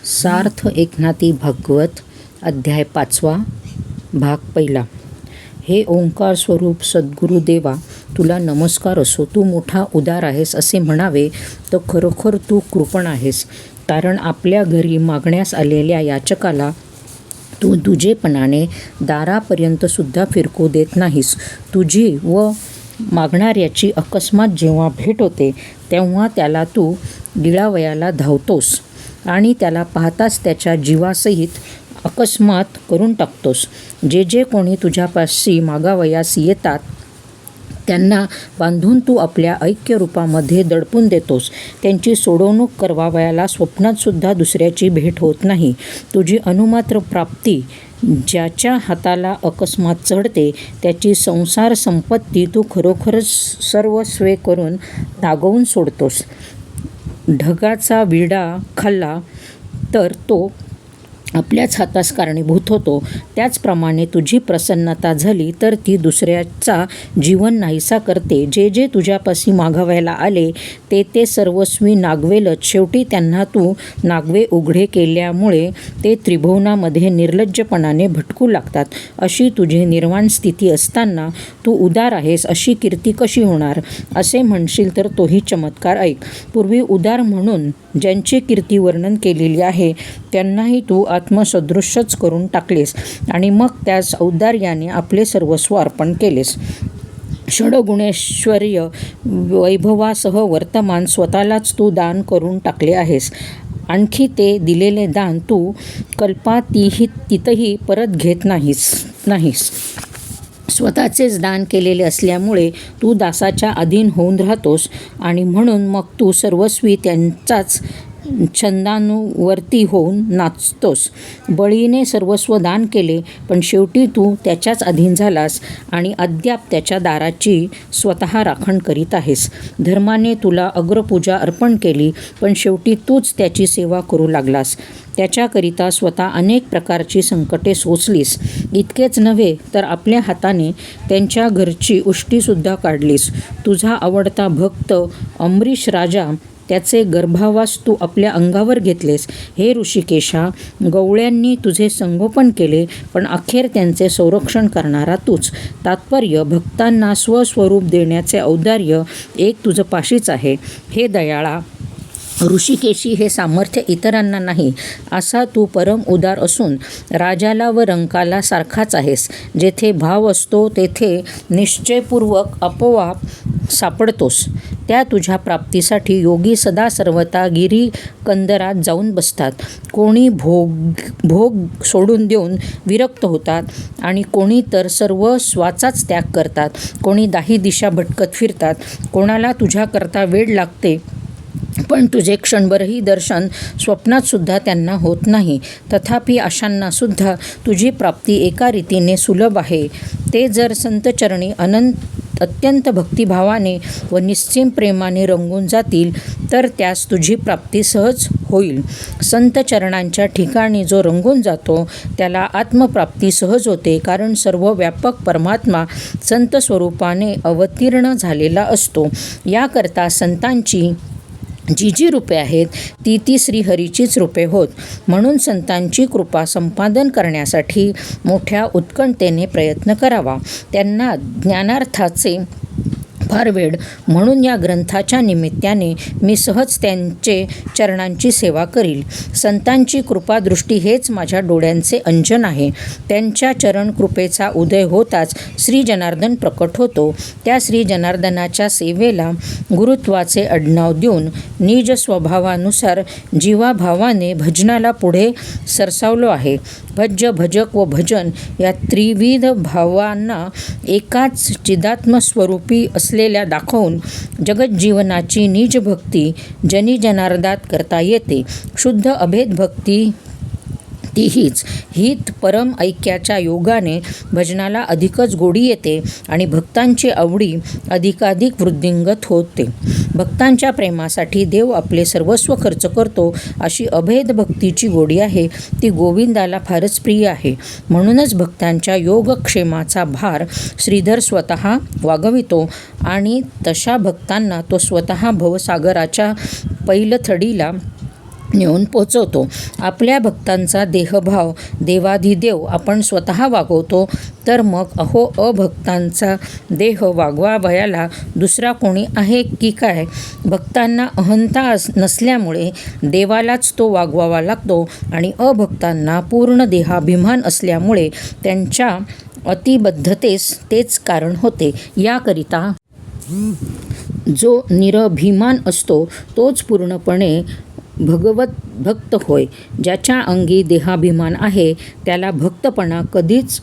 सार्थ एकनाथी भागवत अध्याय 5 भाग 1. हे ओंकार स्वरूप सद्गुरुदेवा, तुला नमस्कार असो. तू मोठा उदार आहेस असे म्हणावे तर खरोखर तू कृपण आहेस. कारण आपल्या घरी मागण्यास आलेल्या याचकाला तू दुजेपणाने दारापर्यंत सुद्धा फिरकू देत नाहीस. तुझी व मागणाऱ्याची अकस्मात जेव्हा भेट होते तेव्हा त्याला तू गिळावयाला धावतोस आणि त्याला पाहताच त्याच्या जीवासहित अकस्मात करून टाकतोस. जे कोणी तुझ्यापाशी मागावयास येतात त्यांना बांधून तू आपल्या ऐक्यरूपामध्ये दडपून देतोस. त्यांची सोडवणूक करवावयाला स्वप्नात सुद्धा दुसऱ्याची भेट होत नाही. तुझी अनुमात्र प्राप्ती ज्याच्या हाताला अकस्मात चढते त्याची संसार संपत्ती तू खरोखरच सर्वस्वे करून नागवून सोडतोस. ढगाचा विडा खाल्ला तर तो आपल्याच हातास कारणीभूत होतो. त्याचप्रमाणे तुझी प्रसन्नता झाली तर ती दुसऱ्याचा जीवन नाहीसा करते. जे तुझ्यापाशी मागावयाला आले ते सर्वस्वी नागवेलच. शेवटी त्यांना तू नागवे उघडे केल्यामुळे ते त्रिभुवनामध्ये निर्लज्जपणाने भटकू लागतात. अशी तुझी निर्वाण स्थिती असताना तू उदार आहेस अशी कीर्ती कशी होणार असे म्हणशील तर तोही चमत्कार ऐक. पूर्वी उदार म्हणून ज्यांची कीर्ती वर्णन केलेली आहे त्यांनाही तू आत्मसदृशच करून टाकलेस आणि मग त्यास औदार्याने आपले सर्वस्व अर्पण केलेस. षडगुणेश्वर्य वैभवासह वर्तमान स्वतःलाच तू दान करून टाकले आहेस. आणखी ते दिलेले दान तू कल्पातीतही परत घेत नाहीस. स्वतःचेच दान केलेले असल्यामुळे तू दासाच्या अधीन होऊन राहतोस आणि म्हणून मग तू सर्वस्वी त्यांचाच छंदानुवर्ती होऊन नाचतोस. बळीने सर्वस्व दान केले पण शेवटी तू त्याच्याच अधीन झालास आणि अद्याप त्याच्या दाराची स्वतः राखण करीत आहेस. धर्माने तुला अग्रपूजा अर्पण केली पण शेवटी तूच त्याची सेवा करू लागलास. त्याच्याकरिता स्वतः अनेक प्रकारची संकटे सोसलीस. इतकेच नव्हे तर आपल्या हाताने त्यांच्या घरची उष्टीसुद्धा काढलीस. तुझा आवडता भक्त अमरीश राजा त्याचे गर्भावास तू आपल्या अंगावर घेतलेस. हे ऋषिकेशा, गवळ्यांनी तुझे संगोपन केले पण अखेर त्यांचे संरक्षण करणारा तूच. तात्पर्य, भक्तांना स्वस्वरूप देण्याचे औदार्य एक तुझं पाशीच आहे. हे दयाळा ऋषिकेशी, हे सामर्थ्य इतरांना नाही असा तू परम उदार असून राजाला व रंकाला सारखाच आहेस. जेथे भाव असतो तेथे निश्चयपूर्वक आपोआप सापडतोस. त्या तुझ्या प्राप्तीसाठी योगी सदा सर्वता गिरीकंदरात जाऊन बसतात. कोणी भोग सोडून देऊन विरक्त होतात आणि कोणी तर सर्व स्वाचाच त्याग करतात. कोणी दाही दिशा भटकत फिरतात. कोणाला तुझ्याकरता वेड लागते पण तुझे क्षणभरही दर्शन स्वप्नात सुद्धा त्यांना होत नाही. तथापि अशांना सुद्धा तुझी प्राप्ती एका रीतीने सुलभ आहे. ते जर संतचरणी अत्यंत भक्तिभावाने व निस्सीम प्रेमाने रंगून जातील तर त्यास तुझी प्राप्ती सहज होईल. संतचरणांच्या ठिकाणी जो रंगून जातो त्याला आत्मप्राप्ती सहज होते. कारण सर्व व्यापक परमात्मा संत स्वरूपाने अवतीर्ण झालेला असतो. याकरता संतांची जी रूपे आहेत ती श्रीहरीचीच रूपे होत. म्हणून संतांची कृपा संपादन करण्यासाठी मोठ्या उत्कंठेने प्रयत्न करावा. त्यांना ज्ञानार्थाचे फार वेड. म्हणून या ग्रंथाच्या निमित्ताने मी सहज त्यांचे चरणांची सेवा करील. संतांची कृपादृष्टी हेच माझ्या डोळ्यांचे अंजन आहे. त्यांच्या चरण कृपेचा उदय होताच श्री जनार्दन प्रकट होतो. त्या श्री जनार्दनाच्या सेवेला गुरुत्वाचे आडनाव देऊन निज स्वभावानुसार जीवाभावाने भजनाला पुढे सरसावलो आहे. भज्य, भजक व भजन या त्रिविध भावांना एकाच चिदात्मस्वरूपी असलेल्या दाखवून जगज्जीवनाची निज भक्ती जनी जनार्दात करता येते. शुद्ध अभेद भक्ती तीहीच. हित परम ऐक्याच्या योगाने भजनाला अधिकच गोडी येते आणि भक्तांची आवडी अधिकाधिक वृद्धिंगत होते. भक्तांच्या प्रेमासाठी देव आपले सर्वस्व खर्च करतो अशी अभेद भक्तीची गोडी आहे ती गोविंदाला फारच प्रिय आहे. म्हणूनच भक्तांच्या योगक्षेमाचा भार श्रीधर स्वतः वागवितो आणि तशा भक्तांना तो स्वतः भवसागराच्या पैलथडीला नेऊन पोचवतो. आपल्या भक्तांचा देहभाव देवाधिदेव आपण स्वतः वागवतो, तर मग अहो अभक्तांचा देह वागवावयाला दुसरा कोणी आहे की काय? भक्तांना अहंता नसल्यामुळे देवालाच तो वागवावा लागतो आणि अभक्तांना पूर्ण देहाभिमान असल्यामुळे त्यांच्या अतिबद्धतेस तेच कारण होते. याकरिता जो निरभिमान असतो तोच पूर्णपणे भगवत भक्त होय. ज्याच्या अंगी देहाभिमान आहे त्याला भक्तपणा कधीच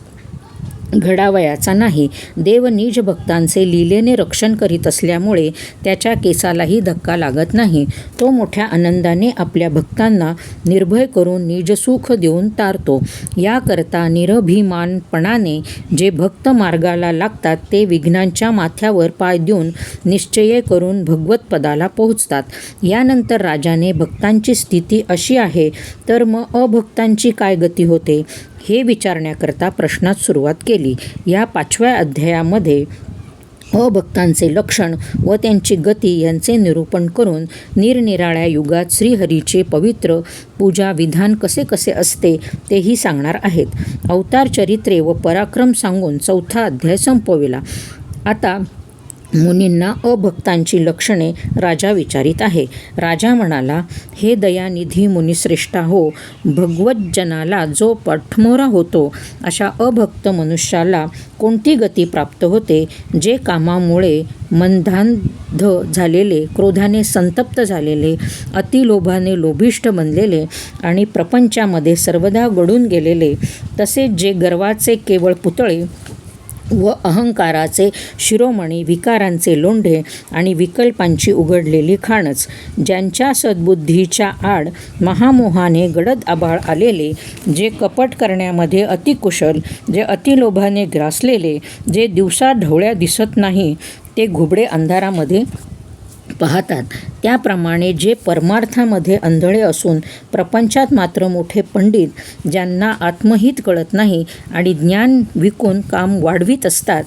घडावयाचा नाही. देव निज भक्तांचे लीलेने रक्षण करीत असल्यामुळे त्याच्या केसालाही धक्का लागत नाही. तो मोठ्या आनंदाने आपल्या भक्तांना निर्भय करून निजसुख देऊन तारतो. याकरता निरभिमानपणाने जे भक्त मार्गाला लागतात ते विघ्नांच्या माथ्यावर पाय देऊन निश्चय करून भगवतपदाला पोहोचतात. यानंतर राजाने भक्तांची स्थिती अशी आहे तर मग अभक्तांची काय गती होते हे विचारण्याकरता प्रश्नात सुरुवात केली. या 5व्या अध्यायामध्ये अभक्तांचे लक्षण व त्यांची गती यांचे निरूपण करून निरनिराळ्या युगात श्रीहरीचे पवित्र पूजा विधान कसे कसे असते तेही सांगणार आहेत. अवतार चरित्रे व पराक्रम सांगून 4था अध्याय संपविला. आता मुनींना अभक्तांची लक्षणे राजा विचारित आहे. राजा म्हणाला, हे दयानिधी मुनिश्रेष्ठा हो, भगवज्जनाला जो पाठमोरा होतो अशा अभक्त मनुष्याला कोणती गती प्राप्त होते? जे कामामुळे मंदांध झालेले, क्रोधाने संतप्त झालेले, अतिलोभाने लोभिष्ठ बनलेले आणि प्रपंचामध्ये सर्वदा गळून गेलेले, तसेच जे गर्वाचे केवळ पुतळे व अहंकाराचे शिरोमणी, विकारांचे लोंढे आणि विकल्पांची उघडलेली खाणच, ज्यांच्या सद्बुद्धीच्या आड महामोहाने गडद आभाळ आलेले, जे कपट करण्यामध्ये अतिकुशल, जे अतिलोभाने ग्रासलेले, जे दिवसा ढवळ्या दिसत नाही ते घुबडे अंधारामध्ये पाहतात, त्याप्रमाणे जे परमार्थामध्ये आंधळे असून प्रपंचात मात्र मोठे पंडित, ज्यांना आत्महित कळत नाही आणि ज्ञान विकून काम वाढवीत असतात,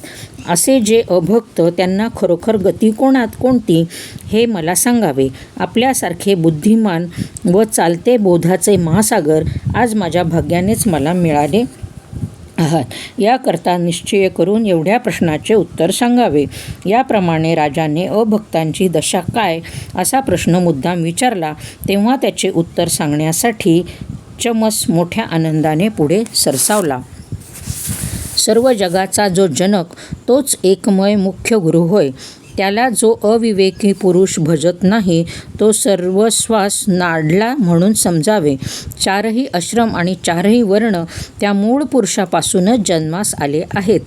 असे जे अभक्त, त्यांना खरोखर गती कोणती हे मला सांगावे. आपल्यासारखे बुद्धिमान व चालते बोधाचे महासागर आज माझ्या भाग्यानेच मला मिळाले आहात. याकरता निश्चय करून एवढ्या प्रश्नाचे उत्तर सांगावे. याप्रमाणे राजाने अभक्तांची दशा काय असा प्रश्न मुद्दाम विचारला. तेव्हा त्याचे उत्तर सांगण्यासाठी चमस मोठ्या आनंदाने पुढे सरसावला. सर्व जगाचा जो जनक तोच एकमय मुख्य गुरु होय. त्याला जो अविवेकी पुरुष भजत नाही तो सर्वस्वास नाडला म्हणून समजावे. 4ही आश्रम आणि 4ही वर्ण त्या मूळ पुरुषापासूनच जन्मास आले आहेत.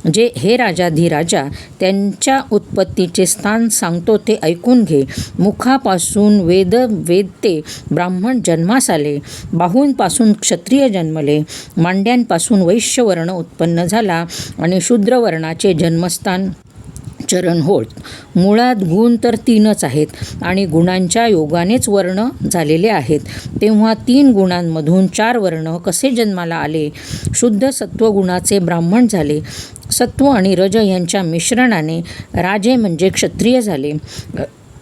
जे हे राजाधिराजा, त्यांच्या उत्पत्तीचे स्थान सांगतो ते ऐकून घे. मुखापासून वेदते ब्राह्मण जन्मास आले, बाहूंपासून क्षत्रिय जन्मले, मांड्यांपासून वैश्यवर्ण उत्पन्न झाला आणि शूद्रवर्णाचे जन्मस्थान चरण होत. मुळात गुण तर 3च आहेत आणि गुणांच्या योगानेच वर्ण झालेले आहेत. तेव्हा 3 गुणांमधून 4 वर्ण कसे जन्माला आले? शुद्ध सत्वगुणाचे ब्राह्मण झाले. सत्व आणि रज यांच्या मिश्रणाने राजे म्हणजे क्षत्रिय झाले.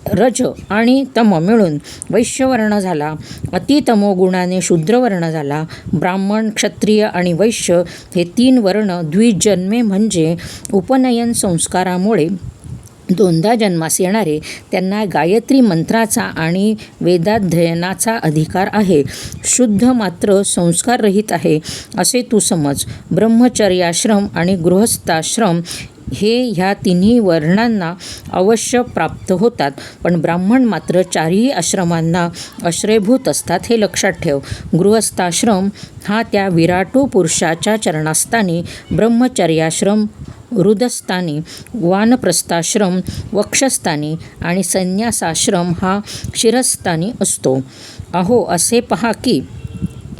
रज आणि तम मिळून वैश्यवर्ण झाला. अतितमोगुणाने शूद्रवर्ण झाला. ब्राह्मण, क्षत्रिय आणि वैश्य हे 3 वर्ण द्विजन्मे म्हणजे उपनयन संस्कारामुळे 2दा जन्मास येणारे, त्यांना गायत्री मंत्राचा आणि वेदाध्ययनाचा अधिकार आहे. शुद्ध मात्र संस्काररहित आहे असे तू समज. ब्रह्मचर्याश्रम आणि गृहस्थाश्रम हे ह्या 3ही वर्णांना अवश्य प्राप्त होतात, पण ब्राह्मण मात्र 4ही आश्रमांना आश्रयभूत असतात हे लक्षात ठेव. गृहस्थाश्रम हा त्या विराटू पुरुषाच्या चरणास्थानी, ब्रह्मचर्याश्रम हृदस्थानी, वानप्रस्थाश्रम वक्षस्थानी आणि संन्यासाश्रम हा शिरस्थानी असतो. अहो असे पहा की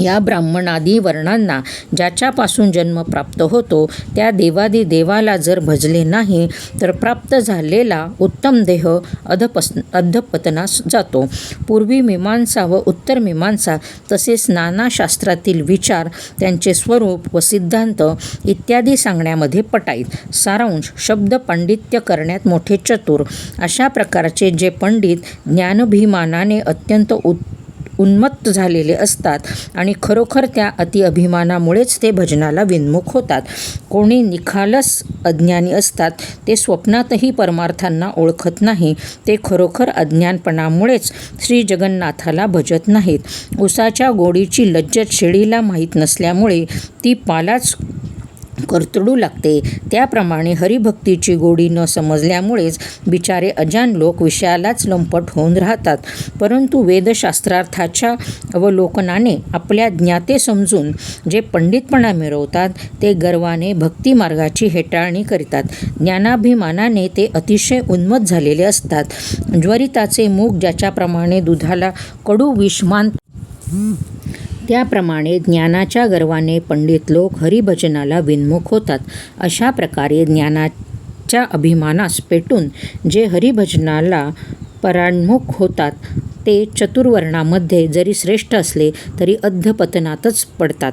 या ब्राह्मणादी वर्णांना ज्याच्यापासून जन्म प्राप्त होतो त्या देवाला जर भजले नाही तर प्राप्त झालेला उत्तम देह अधपतनास जातो. पूर्वी मीमांसा व उत्तर मीमांसा तसेच नाना शास्त्रातील विचार, त्यांचे स्वरूप व सिद्धांत इत्यादी सांगण्यामध्ये पटाईत. सारांश, शब्द पांडित्य करण्यात मोठे चतुर अशा प्रकारचे जे पंडित ज्ञानाभिमानाने अत्यंत उन्मत्त झालेले असतात आणि खरोखर त्या अतिअभिमानामुळेच ते भजनाला विन्मुख होतात. कोणी निखालस अज्ञानी असतात, ते स्वप्नातही परमार्थांना ओळखत नाही. ते खरोखर अज्ञानपणामुळेच श्री जगन्नाथाला भजत नाहीत. उसाच्या गोडीची लज्जत शेळीला माहीत नसल्यामुळे ती पालाच करतडू लागते. त्याप्रमाणे हरिभक्तीची गोडी न समजल्यामुळेच बिचारे अजान लोक विषयालाच लंपट होऊन राहतात. परंतु वेदशास्त्रार्थाच्या अवलोकनाने आपल्या ज्ञाते समजून जे पंडितपणा मिळवतात, ते गर्वाने भक्तिमार्गाची हेटाळणी करतात. ज्ञानाभिमानाने ते अतिशय उन्मत्त झालेले असतात. ज्वरिताचे मूग ज्याच्याप्रमाणे दुधाला कडू विष मानतात, त्याप्रमाणे ज्ञानाच्या गर्वाने पंडित लोक हरिभजनाला विन्मुख होतात. अशा प्रकारे ज्ञानाच्या अभिमानास पेटून जे हरिभजनाला पराङ्मुख होतात, ते चतुर्वर्णामध्ये जरी श्रेष्ठ असले तरी अधःपतनातच पडतात.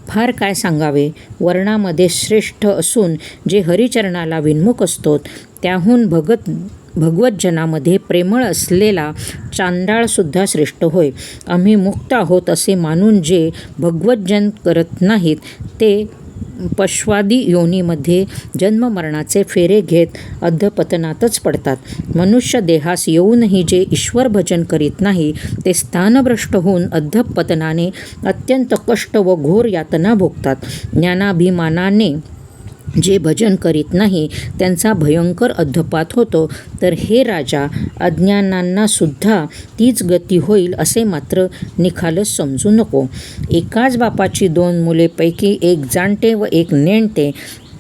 फार काय सांगावे. वर्णामध्ये श्रेष्ठ असून जे हरिचरणाला विन्मुख असतो, त्याहून भगवज्जनामध्ये प्रेमळ असलेला चांडाळसुद्धा श्रेष्ठ होय. आम्ही मुक्त आहोत असे मानून जे भगवज्जन करत नाहीत, ते पश्वादी योनीमध्ये जन्ममरणाचे फेरे घेत अधःपतनातच पडतात. मनुष्य देहास येऊनही जे ईश्वर भजन करीत नाही, ते स्थानभ्रष्ट होऊन अधःपतनाने अत्यंत कष्ट व घोर यातना भोगतात. ज्ञानाभिमानाने जे भजन करीत नाही, त्यांचा भयंकर अधःपात होतो. तर हे राजा, अज्ञानांनासुद्धा तीच गती होईल असे मात्र निखालस समजू नको. एकाच बापाची 2 मुलेपैकी एक जाणते व एक नेणते.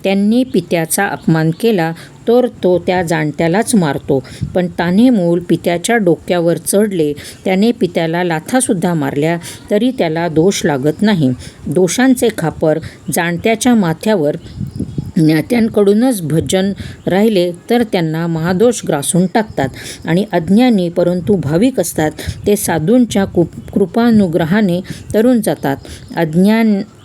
त्यांनी पित्याचा अपमान केला तर तो त्या जाणत्यालाच मारतो. पण तान्हे मूल पित्याच्या डोक्यावर चढले, त्याने पित्याला लाथासुद्धा मारल्या, तरी त्याला दोष लागत नाही. दोषांचे खापर जाणत्याच्या माथ्यावर ज्ञात्यांकडूनच भजन राहिले तर त्यांना महादोष ग्रासून टाकतात. आणि अज्ञानी परंतु भाविक असतात, ते साधूंच्या कृपानुग्रहाने तरून जातात.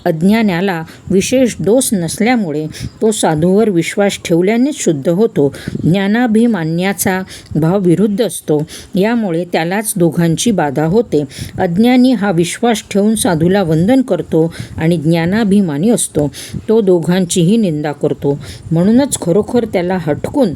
अज्ञान्याला विशेष दोष नसल्यामुळे तो साधूवर विश्वास ठेवल्यानेच शुद्ध होतो. ज्ञानाभिमान्याचा भाव विरुद्ध असतो, यामुळे त्यालाच दोघांची बाधा होते. अज्ञानी हा विश्वास ठेवून साधूला वंदन करतो आणि ज्ञानाभिमानी असतो, तो दोघांचीही निंदा करतो. म्हणूनच खरोखर त्याला हटकून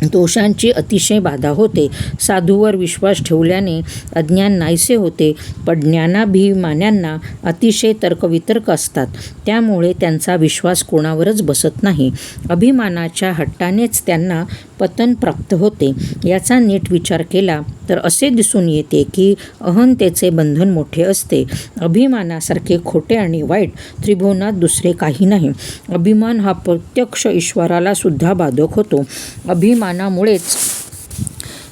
दोषांची अतिशय बाधा होते. साधूवर विश्वास ठेवल्याने अज्ञान नाहीसे होते, पण ज्ञानाभिमान्यांना अतिशय तर्कवितर्क असतात, त्यामुळे त्यांचा विश्वास कोणावरच बसत नाही. अभिमानाच्या हट्टानेच त्यांना पतन प्राप्त होते. याचा नीट विचार केला तर असे दिसून येते की अहंतेचे बंधन मोठे असते. अभिमानासारखे खोटे आणि वाईट त्रिभुवनात दुसरे काही नाही. अभिमान हा प्रत्यक्ष ईश्वराला सुद्धा बाधक होतो. अभिमानामुळेच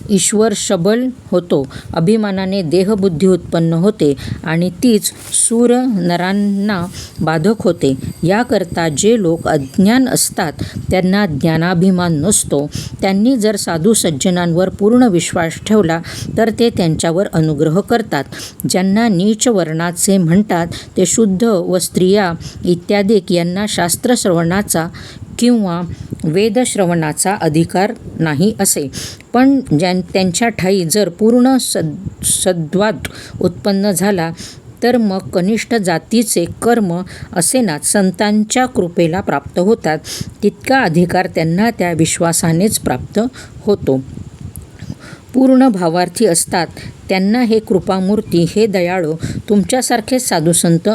ईश्वर शबल होतो. अभिमानाने देहबुद्धी उत्पन्न होते आणि तीच सूर नरांना बाधक होते. याकरता जे लोक अज्ञान असतात, त्यांना ज्ञानाभिमान नसतो. त्यांनी जर साधू सज्जनांवर पूर्ण विश्वास ठेवला तर ते त्यांच्यावर अनुग्रह करतात. ज्यांना नीच वर्णाचे म्हणतात, ते शुद्ध व स्त्रिया इत्यादी यांना शास्त्रश्रवणाचा किंवा वेदश्रवणाचा अधिकार नाही असे. पण त्यांच्या ठायी जर पूर्ण सद्वाद उत्पन्न झाला तर मग कनिष्ठ जातीचे कर्म असेनाच संतांच्या कृपेला प्राप्त होतात. तितका अधिकार त्यांना त्या विश्वासानेच प्राप्त होतो. पूर्ण भावार्थी असतात त्यांना हे कृपामूर्ती, हे दयाळू तुमच्यासारखे साधुसंत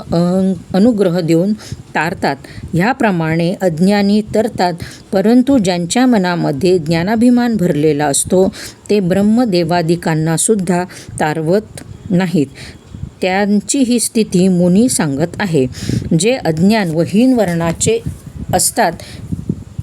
अनुग्रह देऊन तारतात. ह्याप्रमाणे अज्ञानी तरतात, परंतु ज्यांच्या मनामध्ये ज्ञानाभिमान भरलेला असतो, ते ब्रह्मदेवादिकांनासुद्धा तारवत नाहीत. त्यांची ही स्थिती मुनी सांगत आहे. जे अज्ञान व हीन वर्णाचे असतात,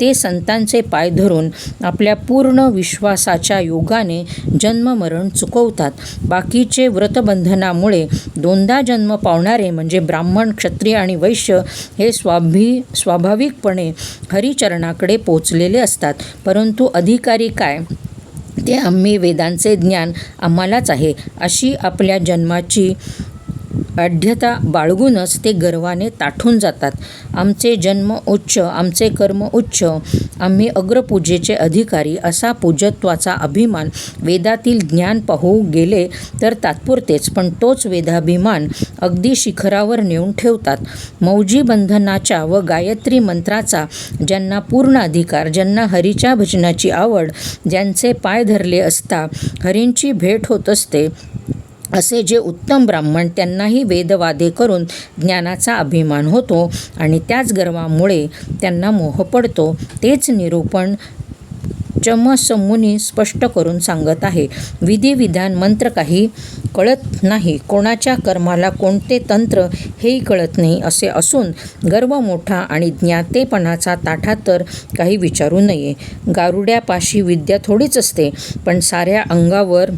ते संतांचे पाय धरून आपल्या पूर्ण विश्वासाच्या योगाने जन्ममरण चुकवतात. बाकीचे व्रतबंधनामुळे 2दा जन्म पावणारे म्हणजे ब्राह्मण, क्षत्रिय आणि वैश्य हे स्वाभाविकपणे हरिचरणाकडे पोचलेले असतात. परंतु अधिकारी काय, ते आम्ही वेदांचे ज्ञान आम्हालाच आहे, अशी आपल्या जन्माची आढ्यता बाळगूनच ते गर्वाने ताठून जातात. आमचे जन्म उच्च, आमचे कर्म उच्च, आम्ही अग्रपूजेचे अधिकारी असा पूज्यत्वाचा अभिमान वेदातील ज्ञान पाहू गेले तर तात्पुरतेच, पण तोच वेदाभिमान अगदी शिखरावर नेऊन ठेवतात. मौजी बंधनाच्या व गायत्री मंत्राचा ज्यांना पूर्ण अधिकार, ज्यांना हरीच्या भजनाची आवड, ज्यांचे पाय धरले असता हरींची भेट होत असते, असे जे उत्तम ब्राह्मण, त्यांनाही वेदवादे करून ज्ञानाचा अभिमान होतो आणि त्याच गर्वामुळे त्यांना मोह पडतो. तेच निरूपण चमसमुनी स्पष्ट करून सांगत आहे. विधिविधान मंत्र काही कळत नाही, कोणाच्या कर्माला कोणते तंत्र हेही कळत नाही असे असून गर्व मोठा आणि ज्ञातेपणाचा ताठा तर काही विचारू नये. गारुड्यापाशी विद्या थोडीच असते, पण साऱ्या अंगावर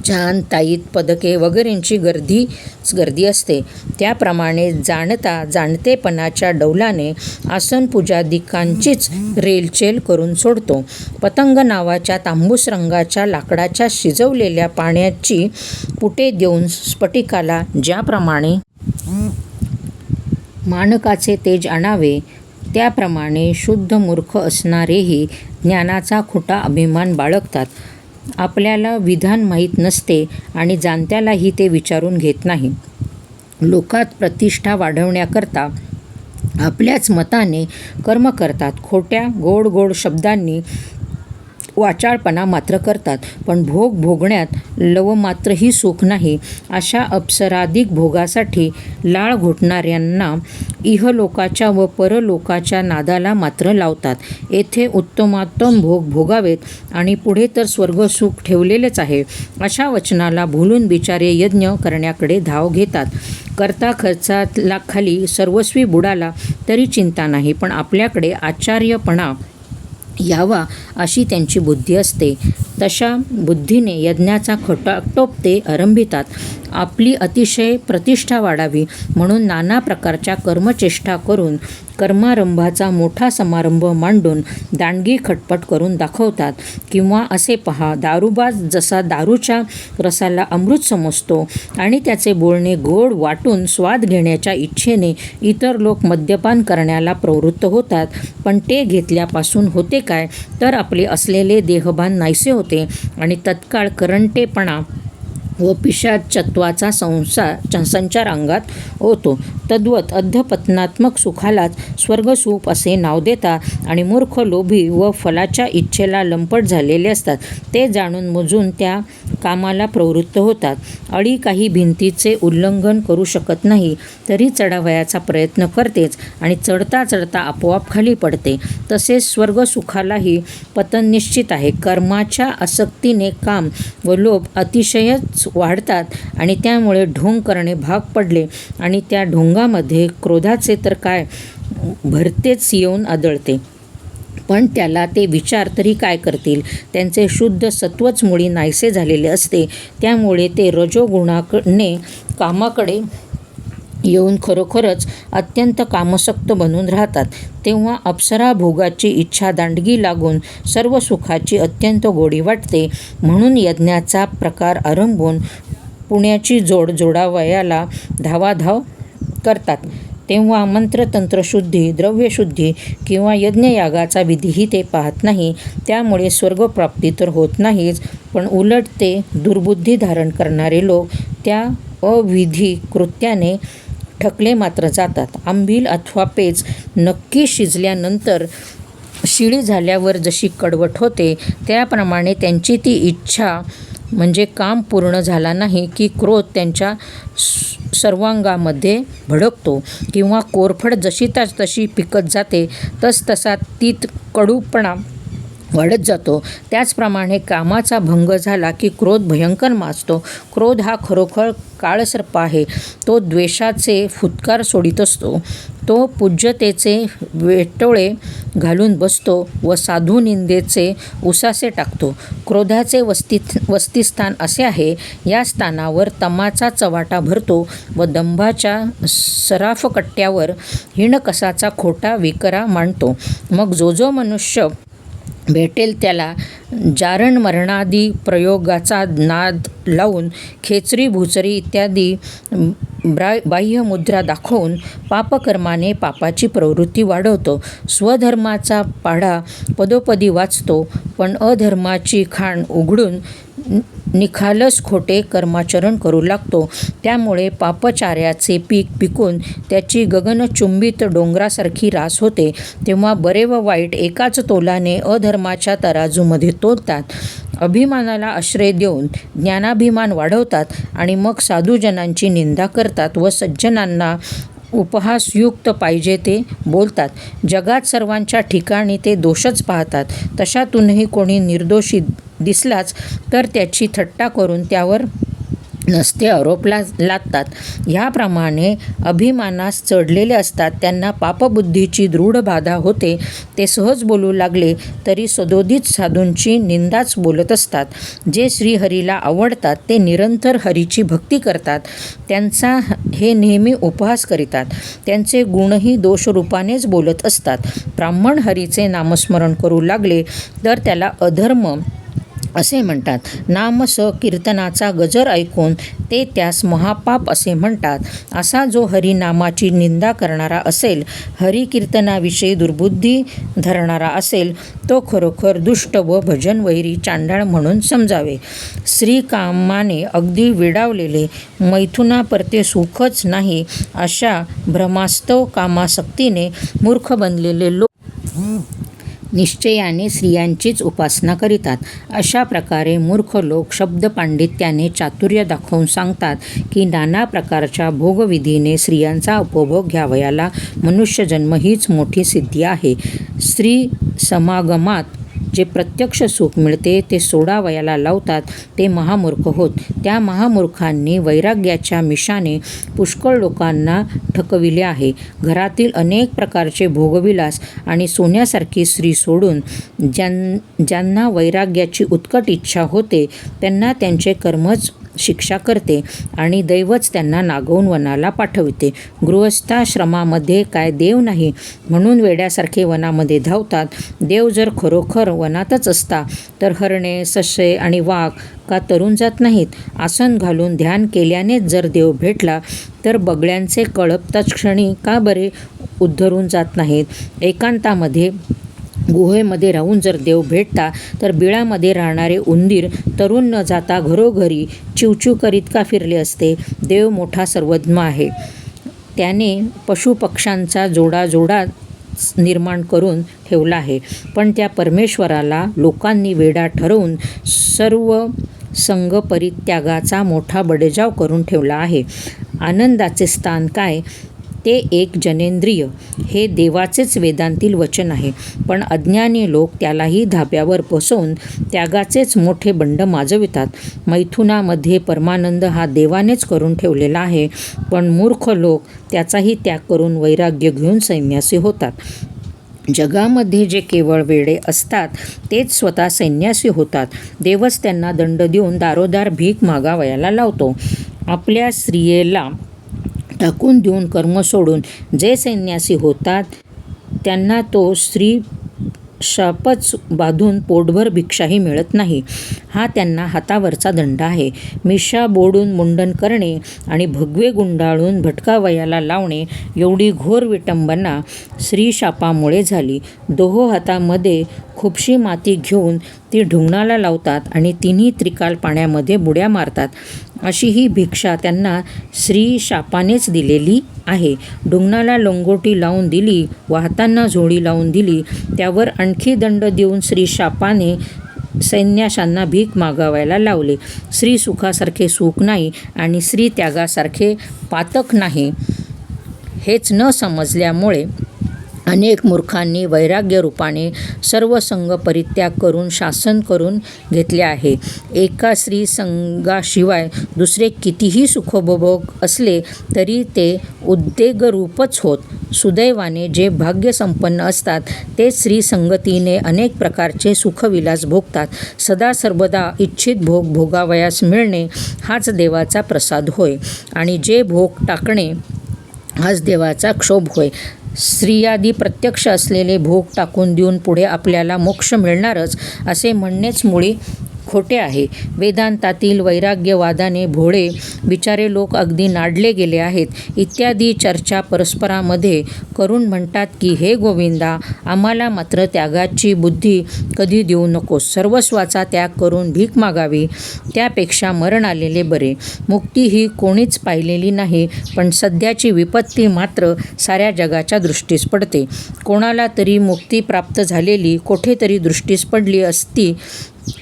छान ताईत पदके वगैरेंची गर्दी असते. त्याप्रमाणे जाणतेपणाच्या डौलाने आसनपूजादिकांचीच रेलचेल करून सोडतो. पतंग नावाच्या तांबूस रंगाच्या लाकडाच्या शिजवलेल्या पाण्याची पुटे देऊन स्फटिकाला ज्याप्रमाणे माणकाचे तेज आणावे, त्याप्रमाणे शुद्ध मूर्ख असणारेही ज्ञानाचा खोटा अभिमान बाळगतात. आपल्याला विधान माहीत नसते आणि जाणत्यालाही ते विचारून घेत नाही. लोकात प्रतिष्ठा वाढवण्याकरता आपल्याच मताने कर्म करतात. खोट्या गोड गोड शब्दांनी वाचाळपणा मात्र करतात, पण भोग भोगण्यात लवमात्रही सुख नाही. अशा अप्सराधिक भोगासाठी लाळ घोटणाऱ्यांना इहलोकाच्या व परलोकाच्या नादाला मात्र लावतात. येथे उत्तमोत्तम भोग भोगावेत आणि पुढे तर स्वर्गसुख ठेवलेलेच आहे, अशा वचनाला भुलून बिचारे यज्ञ करण्याकडे धाव घेतात. करता खर्चाला खाली सर्वस्वी बुडाला तरी चिंता नाही, पण आपल्याकडे आचार्यपणा यावा अशी त्यांची बुद्धी असते. तशा बुद्धीने यज्ञाचा खटाटोप ते आरंभितात. आपली अतिशय प्रतिष्ठा वाढावी म्हणून नाना प्रकारच्या कर्मचेष्टा करून कर्मारंभाचा मोठा समारंभ मांडून दांडगी खटपट करून दाखवतात. किंवा असे पहा, दारूबाज जसा दारूच्या रसाला अमृत समजतो आणि त्याचे बोलणे गोड वाटून स्वाद घेण्याच्या इच्छेने इतर लोक मद्यपान करण्याला प्रवृत्त होतात, पण ते घेतल्यापासून होते काय, तर आपले असलेले देहभान नाहीसे होते आणि तत्काळ करंटेपणा व पिशाचत्वाचा संचार अंगात होतो. तद्वत अधःपतनात्मक सुखालाच स्वर्गसुख असे नाव देतात आणि मूर्ख, लोभी व फलाच्या इच्छेला लंपट झालेले असतात. ते जाणून बुजून त्या कामाला प्रवृत्त होतात. अळी काही भिंतीचे उल्लंघन करू शकत नाही, तरी चढावयाचा प्रयत्न करतेच आणि चढता चढता आपोआप खाली पडते. तसेच स्वर्गसुखालाही पतन निश्चित आहे. कर्माच्या आसक्तीने काम व लोभ अतिशयच वाढतात आणि त्यामुळे ढोंग करणे भाग पडले आणि त्या ढोंगामध्ये क्रोधाचे तर काय भरतेच येऊन आदळते. पण त्याला ते विचार तरी काय करतील, त्यांचे शुद्ध सत्वच मुळी नाहीसे झालेले असते. त्यामुळे ते रजोगुणाने कामाकडे येऊन खरोखरच अत्यंत कामसक्त बनून राहतात. तेव्हा अप्सरा भोगाची इच्छा दांडगी लागून सर्व सुखाची अत्यंत गोडी वाटते. म्हणून यज्ञाचा प्रकार आरंभून पुण्याची जोड जोडावयाला धावाधाव करतात. तेव्हा मंत्रतंत्रशुद्धी, द्रव्यशुद्धी किंवा यज्ञयागाचा विधीही ते पाहत नाही. त्यामुळे स्वर्गप्राप्ती तर होत नाहीच, पण उलट ते दुर्बुद्धी धारण करणारे लोक त्या अविधी कृत्याने ठकले मात्र जातात. आंबील अथवा पेज नक्की शिजल्यानंतर शिळी झाल्यावर जशी कडवट होते, त्याप्रमाणे त्यांची ती इच्छा म्हणजे काम पूर्ण झाला नाही की क्रोध त्यांच्या सर्वांगामध्ये भडकतो किंवा कोरफड जशी तशी पिकत जाते, तसा तीत कडूपणा वाढत जातो. त्याचप्रमाणे कामाचा भंग झाला की क्रोध भयंकर माजतो. क्रोध हा खरोखर काळसर्प आहे. तो द्वेषाचे फुत्कार सोडित असतो. तो पूज्यतेचे वेटोळे घालून बसतो व साधू निंदेचे उसासे टाकतो. क्रोधाचे वसतिस्थान असे आहे. या स्थानावर तमाचा चव्हाटा भरतो व दंभाच्या सराफकट्ट्यावर हिणकसाचा खोटा विकरा मांडतो. मग जो मनुष्य भेटेल त्याला जारण मरणादी प्रयोगाचा नाद लावून खेचरी भुचरी इत्यादी बाह्य मुद्रा दाखवून पापकर्माने पापाची प्रवृत्ती वाढवतो. स्वधर्माचा पाढा पदोपदी वाचतो, पण अधर्माची खाण उघडून निखालस खोटे कर्माचरण करू लागतो. त्यामुळे पापचार्याचे पीक पिकून त्याची गगनचुंबित डोंगरासारखी रास होते. तेव्हा बरे व वाईट एकाच तोलाने अधर्माच्या तराजूमध्ये तोलतात. अभिमानाला आश्रय देऊन ज्ञानाभिमान वाढवतात आणि मग साधुजनांची निंदा करतात व सज्जनांना उपहासयुक्त पाहिजे ते बोलतात. जगात सर्वांच्या ठिकाणी ते दोषच पाहतात. तशातूनही कोणी निर्दोषी दिसलाच तर त्याची थट्टा करून त्यावर नसते आरोप लादतात. ह्याप्रमाणे अभिमानास चढलेले असतात त्यांना पापबुद्धीची दृढ बाधा होते. ते सहज बोलू लागले तरी सदोदित साधूंची निंदाच बोलत असतात. जे श्रीहरीला आवडतात ते निरंतर हरीची भक्ती करतात. त्यांचा हे नेहमी उपहास करीतात. त्यांचे गुणही दोषरूपानेच बोलत असतात. ब्राह्मण हरीचे नामस्मरण करू लागले तर त्याला अधर्म असे म्हणतात. नाम कीर्तनाचा गजर ऐकून ते त्यास महापाप असे म्हणतात. असा जो हरिनामाची निंदा करणारा असेल, हरिकीर्तनाविषयी दुर्बुद्धी धरणारा असेल, तो खरोखर दुष्ट व भजनवैरी चांडाळ म्हणून समजावे. श्रीकामाने अगदी वेडावलेले, मैथुनापरते सुखच नाही अशा भ्रमास्तव कामासक्तीने मूर्ख बनलेले लोक निश्चयाने स्त्रियांचीच उपासना करीतात. अशा प्रकारे मूर्ख लोक शब्दपांडित्याने चातुर्य दाखवून सांगतात की नाना प्रकारच्या भोगविधीने स्त्रियांचा उपभोग घ्यावयाला मनुष्यजन्म हीच मोठी सिद्धी आहे. स्त्री समागमात जे प्रत्यक्ष सुख मिळते ते सोडावयाला लावतात ते महामूर्ख होत. त्या महामूर्खांनी वैराग्याच्या मिशाने पुष्कळ लोकांना ठकविले आहे. घरातील अनेक प्रकारचे भोगविलास आणि सोन्यासारखी स्त्री सोडून ज्यांना वैराग्याची उत्कट इच्छा होते त्यांना त्यांचे कर्मच शिक्षा करते आणि दैवच त्यांना नागवून वनाला पाठविते. गृहस्थाश्रमामध्ये काय देव नाही म्हणून वेड्यासारखे वनामध्ये धावतात. देव जर खरोखर वनातच असता तर हरणे, ससे आणि वाघ का तरुण जात नाहीत? आसन घालून ध्यान केल्यानेच जर देव भेटला तर बगळ्यांचे कळप तत्क्षणी का बरे उद्धरून जात नाहीत? एकांतामध्ये गुहेमध्ये राहून जर देव भेटता तर बिळामध्ये राहणारे उंदीर तरुण न जाता घरोघरी चिवचिव करीत का फिरले असते? देव मोठा सर्वज्ञ आहे. त्याने पशुपक्ष्यांचा जोडा निर्माण करून ठेवला आहे. पण त्या परमेश्वराला लोकांनी वेडा ठरवून सर्व संग परित्यागाचा मोठा बडेजाव करून ठेवला आहे. आनंदाचे स्थान काय ते एक जनेंद्रिय हे देवाचेच वेदांतील वचन आहे. पण अज्ञानी लोक त्यालाही धाब्यावर बसवून त्यागाचेच मोठे बंड माजवितात. मैथुनामध्ये परमानंद हा देवानेच करून ठेवलेला आहे, पण मूर्ख लोक त्याचाही त्याग करून वैराग्य घेऊन संन्यासी होतात. जगामध्ये जे केवळ वेडे असतात तेच स्वतः संन्यासी होतात. देवच त्यांना दंड देऊन दारोदार भीक मागावयाला लावतो. आपल्या स्त्रियेला टाकून देऊन कर्म सोडून जे संन्यासी होतात त्यांना तो स्त्री शापच बांधून पोटभर भिक्षाही मिळत नाही. हा त्यांना हातावरचा दंड आहे. मिशा बोडून मुंडन करणे आणि भगवे गुंडाळून भटकावयाला लावणे एवढी घोर विटंबना स्त्रीशापामुळे झाली. दोहो हातामध्ये खूपशी माती घेऊन ती ढुंगणाला लावतात आणि तिन्ही त्रिकाल पाण्यामध्ये बुड्या मारतात. अशी ही भिक्षा त्यांना स्त्रीशापानेच दिलेली आहे. ढुंगणाला लंगोटी लावून दिली व हातांना झोळी लावून दिली. त्यावर आणखी दंड देऊन स्त्रीशापाने संन्याशांना भीक मागावयाला लावले. स्त्री सुखासारखे सुख नाही आणि स्त्री त्यागासारखे पातक नाही हेच न समजल्यामुळे अनेक मूर्खांनी वैराग्य रूपाने सर्व संग परित्याग करून शासन करून घेतले आहे. एका स्त्री संगाशिवाय दुसरे कितीही सुखोपभोग असले तरी ते उद्वेगरूपच होत. सुदैवाने जे भाग्यसंपन्न असतात ते स्त्री संगतीने अनेक प्रकारचे सुखविलास भोगतात. सदा सर्वदा इच्छित भोग भोगावयास मिळणे हाच देवाचा प्रसाद होय आणि जे भोग टाकणे हाच देवाचा क्षोभ होय. स्त्रियादी प्रत्यक्ष असलेले भोग टाकून देऊन पुढे आपल्याला मोक्ष मिळणारच असे म्हणणेच मुळी खोटे आहे. वेदांतातील वैराग्यवादाने भोळे बिचारे लोक अगदी नाडले गेले आहेत. इत्यादी चर्चा परस्परामध्ये करून म्हणतात की हे गोविंदा, आम्हाला मात्र त्यागाची बुद्धी कधी देऊ नकोस. सर्वस्वाचा त्याग करून भीक मागावी, त्यापेक्षा मरण आलेले बरे. मुक्ती ही कोणीच पाहिलेली नाही, पण सध्याची विपत्ती मात्र साऱ्या जगाच्या दृष्टीस पडते. कोणाला तरी मुक्ती प्राप्त झालेली कोठेतरी दृष्टीस पडली असती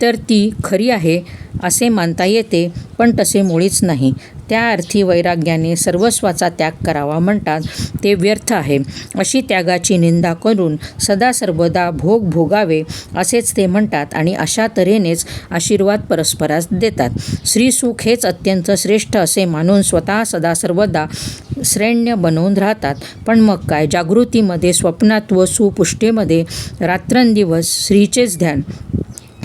तर ती खरी आहे असे मानता येते, पण तसे मुळीच नाही. त्या अर्थी वैराग्याने सर्वस्वाचा त्याग करावा म्हणतात ते व्यर्थ आहे. अशी त्यागाची निंदा करून सदा सर्वदा भोग भोगावे असेच ते म्हणतात आणि अशा तऱ्हेनेच आशीर्वाद परस्परास देतात. श्रीसुख हेच अत्यंत श्रेष्ठ असे मानून स्वतः सदा सर्वदा श्रेण्य बनवून राहतात. पण मग काय, जागृतीमध्ये, स्वप्नात व सुपुष्टीमध्ये रात्रंदिवस श्रीचेच ध्यान,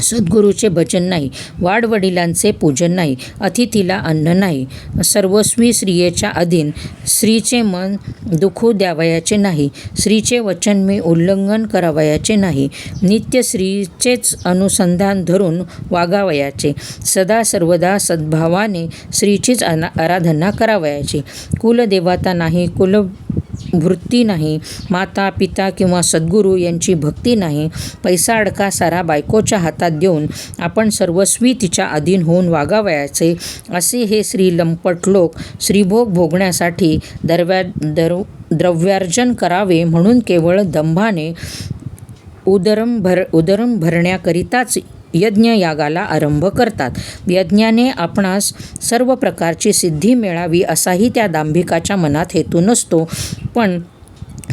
सद्गुरूचे भजन नाही, वाडवडिलांचे पूजन नाही, अतिथीला अन्न नाही, सर्वस्वी श्रियेच्या अधीन, श्रीचे मन दुखू द्यावयाचे नाही, श्रीचे वचन मी उल्लंघन करावयाचे नाही, नित्य श्रीचेच अनुसंधान धरून वागावयाचे, सदा सर्वदा सद्भावाने श्रीचीच आराधना करावयाची. कुलदेवता नाही, कुलवृत्ती नाही, माता पिता किंवा सद्गुरू यांची भक्ती नाही, पैसा अडका सारा बायकोच्या हातात देऊन आपण सर्वस्वी तिच्या अधीन होऊन वागावयाचे असे हे श्रीलंपट लोक श्रीभोग भोगण्यासाठी द्रव्यार्जन करावे म्हणून केवळ दंभाने उदरम भरण्याकरिताच यज्ञयागाला आरंभ करतात. यज्ञाने आपणास सर्व प्रकारची सिद्धी मिळावी असाही त्या दांभिकाच्या मनात हेतू नसतो, पण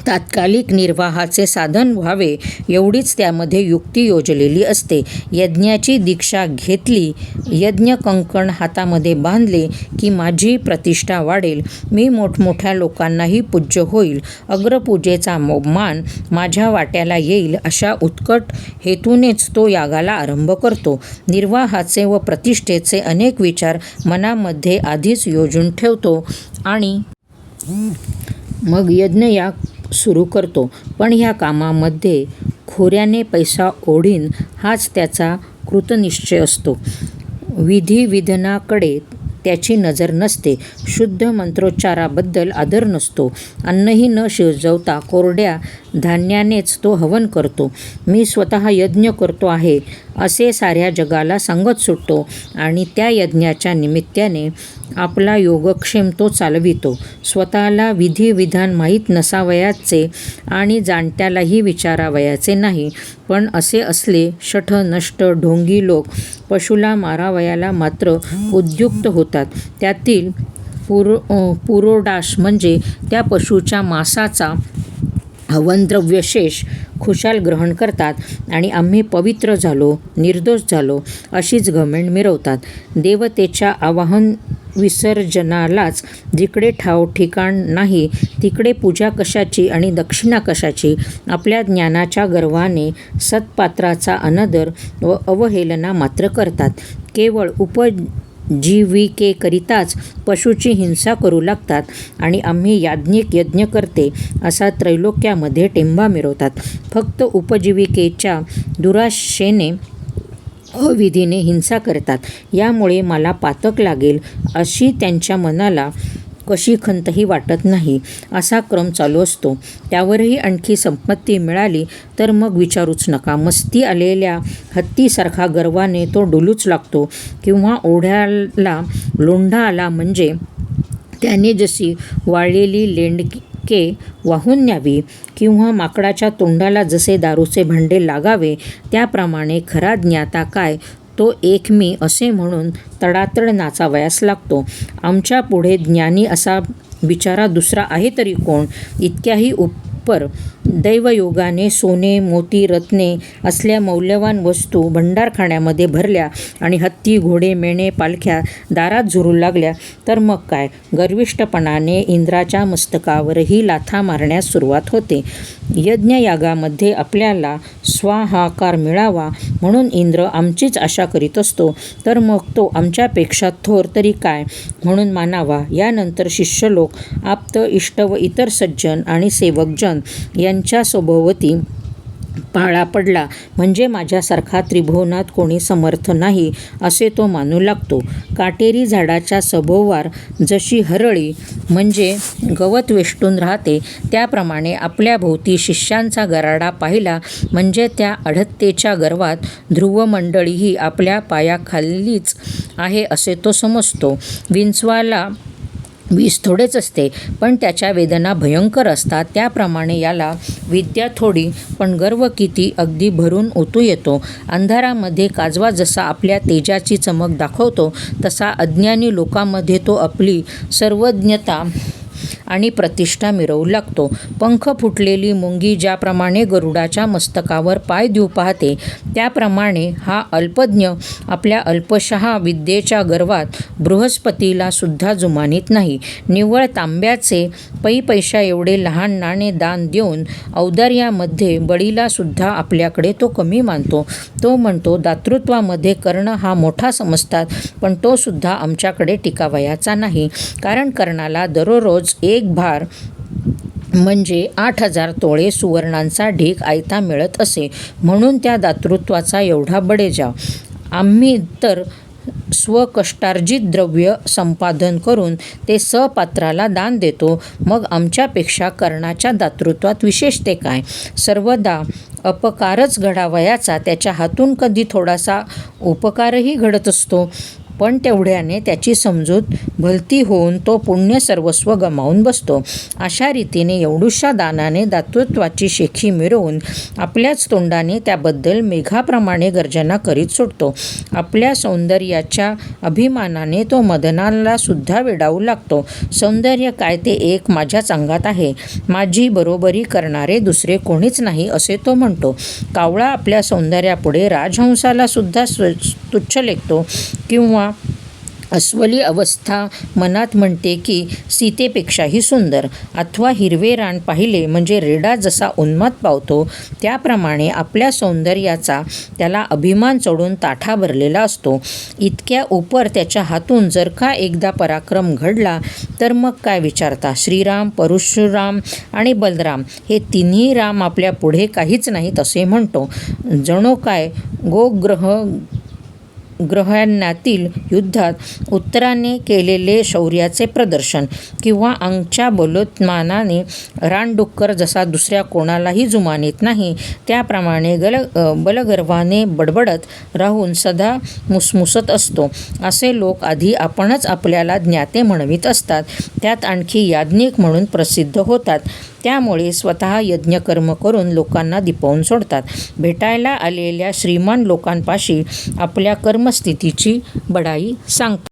तात्कालिक निर्वाहाचे साधन व्हावे एवढीच त्यामध्ये युक्ती योजलेली असते. यज्ञाची दीक्षा घेतली, यज्ञ कंकण हातामध्ये बांधले की माझी प्रतिष्ठा वाढेल, मी मोठमोठ्या लोकांनाही पूज्य होईल, अग्रपूजेचा मान माझ्या वाट्याला येईल, अशा उत्कट हेतूनेच तो यागाला आरंभ करतो. निर्वाहाचे व प्रतिष्ठेचे अनेक विचार मनामध्ये आधीच योजून ठेवतो आणि मग यज्ञयाग सुरू करतो. पण ह्या कामामध्ये खोऱ्याने पैसा ओढीन हाच त्याचा कृतनिश्चय असतो. विधिविधानाकडे त्याची नजर नसते. शुद्ध मंत्रोच्चाराबद्दल आदर नसतो. अन्नही न शिजवता कोरड्या धान्यानेच तो हवन करतो. मी स्वतः यज्ञ करतो आहे असे साऱ्या जगाला सांगत सुटतो आणि त्या यज्ञाच्या निमित्ताने आपला योगक्षेम तो चालवितो. स्वतःला विधिविधान माहीत नसावयाचे आणि जाणत्यालाही विचारावयाचे नाही. पण असे असले शठ नष्ट ढोंगी लोक पशुला मारावयाला मात्र उद्युक्त होतात. त्यातील पुरोडाश म्हणजे त्या पशुच्या मांसाचा हवनद्रव्यशेष खुशाल ग्रहण करतात आणि आम्ही पवित्र झालो, निर्दोष झालो अशीच घमेंड मिरवतात. देवतेच्या आवाहन विसर्जनालाच जिकडे ठाव ठिकाण नाही तिकडे पूजा कशाची आणि दक्षिणा कशाची. आपल्या ज्ञानाच्या गर्वाने सत्पात्राचा अनादर व अवहेलना मात्र करतात. केवळ उपजीविकेकरिताच पशुची हिंसा करू लागतात आणि आम्ही याज्ञिक यज्ञ करते असा त्रैलोक्यामध्ये टेंबा मिरवतात. फक्त उपजीविकेच्या दुराशेने अविधीने हिंसा करतात. यामुळे मला पातक लागेल अशी त्यांच्या मनाला कशी खंतही वाटत नाही. असा क्रम चालू असतो. त्यावरही आणखी संपत्ती मिळाली तर मग विचारूच नका. मस्ती आलेल्या हत्तीसारखा गर्वाने तो डुलूच लागतो. किंवा ओढ्याला लोंढा आला म्हणजे त्याने जशी वाळलेली लेंडके वाहून न्यावी किंवा माकडाच्या तोंडाला जसे दारूचे भांडे लागावे त्याप्रमाणे खरा ज्ञाता काय तो एक मी असे म्हणून तडातड नाचावयास लागतो. आमच्या पुढे ज्ञानी असा बिचारा दुसरा आहे तरी कोण? इतक्याही पर दैवयोगाने सोने मोती रत्ने असल्या मौल्यवान वस्तू भंडारखान्यामध्ये भरल्या आणि हत्ती घोडे मेणे पालख्या दारात झुरू लागल्या तर मग काय, गर्विष्ठपणाने इंद्राच्या मस्तकावरही लाथा मारण्यास सुरुवात होते. यज्ञयागामध्ये आपल्याला स्वाहाकार मिळावा म्हणून इंद्र आमचीच आशा करीत असतो, तर मग तो आमच्यापेक्षा थोर तरी काय म्हणून मानावा. यानंतर शिष्यलोक, आप्त इष्ट व इतर सज्जन आणि सेवकजन यांच्या सभोवती पाळा पडला म्हणजे माझ्यासारखा त्रिभुवनात कोणी समर्थ नाही असे तो मानू लागतो. काटेरी झाडाच्या सभोवार जशी हरळी म्हणजे गवत वेष्टून राहते, त्याप्रमाणे आपल्या भोवती शिष्यांचा गराडा पाहिला म्हणजे त्या अढत्तेच्या गर्वात ध्रुवमंडळीही आपल्या पायाखालीच आहे असे तो समजतो. विंचवाला विष थोडेच असते, पण त्याच्या वेदना भयंकर असतात. त्याप्रमाणे याला विद्या थोडी, पण गर्व किती अगदी भरून ओतू येतो. अंधारामध्ये काजवा जसा आपल्या तेजाची चमक दाखवतो, तसा अज्ञानी लोकांमध्ये तो आपली सर्वज्ञता आणि प्रतिष्ठा मिरवू लागतो. पंख फुटलेली मुंगी ज्याप्रमाणे गरुडाच्या मस्तकावर पाय देऊ पाहते, त्याप्रमाणे हा अल्पज्ञ आपल्या अल्पशः विद्येच्या गर्वात बृहस्पतीला सुद्धा जुमानीत नाही. निव्वळ तांब्याचे पैसा एवढे लहान नाणे दान देऊन औदार्यामध्ये बळीला सुद्धा आपल्याकडे तो कमी मानतो. तो म्हणतो, दातृत्वामध्ये कर्ण हा मोठा समजतात, पण तो सुद्धा आमच्याकडे टिकावयाचा नाही, कारण कर्णाला दररोज एक भार म्हणजे 8,000 तोळे सुवर्णांचा ढीग आयता मिळत असे, म्हणून त्या दातृत्वाचा एवढा बडेजाव. आम्ही तर स्वकष्टार्जित द्रव्य संपादन करून ते सपात्राला दान देतो, मग आमच्यापेक्षा कर्णाच्या दातृत्वात विशेष ते काय? सर्वदा अपकारच घडावयाचा, त्याच्या हातून कधी थोडासा उपकारही घडत असतो, पण तेवढ्याने त्याची समजूत भलती होऊन तो पुण्य सर्वस्व गमावून बसतो. अशा रीतीने एवढूशा दानाने दातृत्वाची शेखी मिरवून आपल्याच तोंडाने त्याबद्दल मेघाप्रमाणे गर्जना करीत सुटतो. आपल्या सौंदर्याच्या अभिमानाने तो मदनाला सुद्धा वेडावू लागतो. सौंदर्य काय ते एक माझ्याच अंगात आहे, माझी बरोबरी करणारे दुसरे कोणीच नाही असे तो म्हणतो. कावळा आपल्या सौंदर्यापुढे राजहंसाला सुद्धा तुच्छ लेखतो, किंवा अस्वली अवस्था मनात म्हणते की सीतेपेक्षाही सुंदर. अथवा हिरवे रान पाहिले म्हणजे रेडा जसा उन्माद पावतो, त्याप्रमाणे आपल्या सौंदर्याचा त्याला अभिमान चढून ताठा भरलेला असतो. इतक्या उपर त्याच्या हातून जर का एकदा पराक्रम घडला तर मग काय विचारता. श्रीराम, परशुराम आणि बलराम हे तिन्ही राम आपल्या पुढे काहीच नाहीत असे म्हणतो. जणू काय ग्रहाण्यातील युद्धात उत्तराने केलेले शौर्याचे प्रदर्शन, किंवा अंगच्या बलोत्मानाने रानडुक्कर जसा दुसऱ्या कोणालाही जुमानीत नाही, त्याप्रमाणे बलगर्वाने बडबडत राहून सदा मुसमुसत असतो. असे लोक आधी आपणच आपल्याला ज्ञाते म्हणवीत असतात, त्यात आणखी याज्ञिक म्हणून प्रसिद्ध होतात. त्यामुळे स्वतः यज्ञकर्म करून लोकांना दिपवून सोडतात. भेटायला आलेल्या श्रीमान लोकांपाशी आपल्या कर्मस्थितीची बडाई सांगतात.